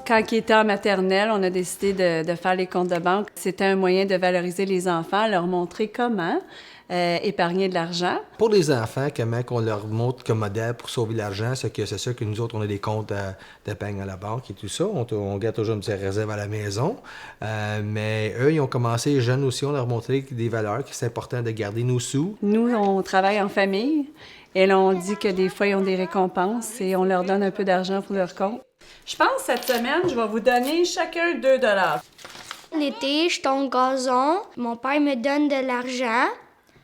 Quand il était en maternelle, on a décidé de faire les comptes de banque. C'était un moyen de valoriser les enfants, leur montrer comment épargner de l'argent. Pour les enfants, comment qu'on leur montre comme modèle pour sauver l'argent, c'est sûr que nous autres, on a des comptes d'épargne à la banque et tout ça. On garde toujours une petite réserve à la maison. Mais eux, ils ont commencé jeunes aussi, on leur montré des valeurs, que c'est important de garder nos sous. Nous, on travaille en famille et là, on dit que des fois, ils ont des récompenses et on leur donne un peu d'argent pour leur compte. Je pense cette semaine, je vais vous donner chacun 2 $. L'été, je tombe gazon. Mon père me donne de l'argent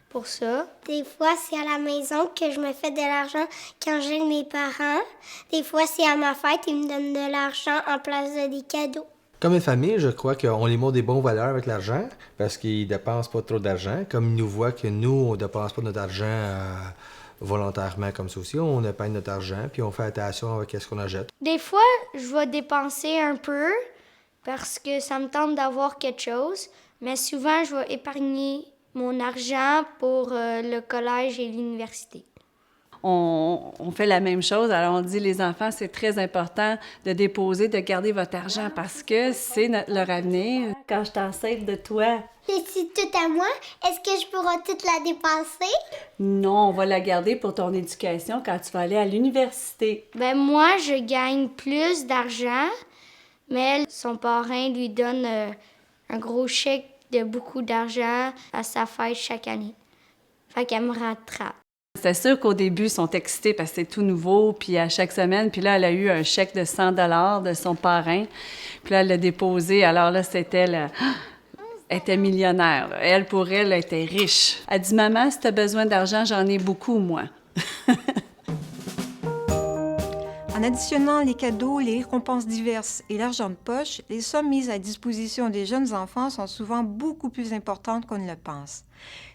pour ça. Des fois, c'est à la maison que je me fais de l'argent quand j'aide mes parents. Des fois, c'est à ma fête, ils me donnent de l'argent en place de des cadeaux. Comme une famille, je crois qu'on les montre des bons valeurs avec l'argent parce qu'ils dépensent pas trop d'argent. Comme ils nous voient que nous, on dépense pas notre argent volontairement comme ça aussi. On épargne notre argent puis on fait attention avec ce qu'on achète. Des fois, je vais dépenser un peu parce que ça me tente d'avoir quelque chose. Mais souvent, je vais épargner mon argent pour le collège et l'université. On fait la même chose. Alors, on dit, les enfants, c'est très important de déposer, de garder votre argent parce que c'est leur avenir. Quand je t'enseigne de toi, C'est tout à moi. Est-ce que je pourrai toute la dépenser? non, on va la garder pour ton éducation quand tu vas aller à l'université. Ben moi, je gagne plus d'argent, mais elle, son parrain lui donne un gros chèque de beaucoup d'argent à sa fête chaque année. Fait qu'elle me rattrape. C'est sûr qu'au début, ils sont excités parce que c'est tout nouveau, puis à chaque semaine. Puis là, elle a eu un chèque de 100 $ de son parrain. Puis là, elle l'a déposé. Alors là, c'était elle était millionnaire. Là. Elle, pour elle, elle était riche. Elle dit, « Maman, si tu as besoin d'argent, j'en ai beaucoup, moi. » En additionnant les cadeaux, les récompenses diverses et l'argent de poche, les sommes mises à disposition des jeunes enfants sont souvent beaucoup plus importantes qu'on ne le pense.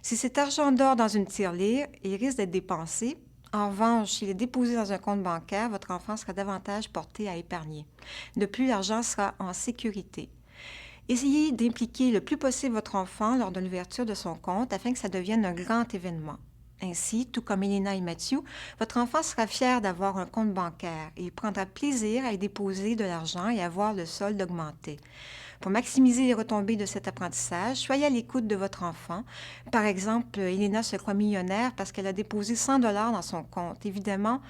Si cet argent dort dans une tirelire, il risque d'être dépensé. En revanche, s'il est déposé dans un compte bancaire, votre enfant sera davantage porté à épargner. De plus, l'argent sera en sécurité. Essayez d'impliquer le plus possible votre enfant lors de l'ouverture de son compte afin que ça devienne un grand événement. Ainsi, tout comme Elena et Mathieu, votre enfant sera fier d'avoir un compte bancaire et il prendra plaisir à y déposer de l'argent et à voir le solde augmenter. Pour maximiser les retombées de cet apprentissage, soyez à l'écoute de votre enfant. Par exemple, Elena se croit millionnaire parce qu'elle a déposé 100 $ dans son compte. Évidemment,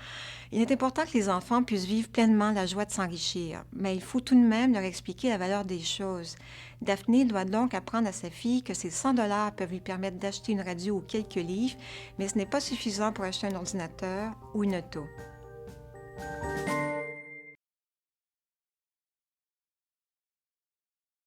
il est important que les enfants puissent vivre pleinement la joie de s'enrichir, mais il faut tout de même leur expliquer la valeur des choses. Daphné doit donc apprendre à sa fille que ces 100 $ peuvent lui permettre d'acheter une radio ou quelques livres, mais ce n'est pas suffisant pour acheter un ordinateur ou une auto.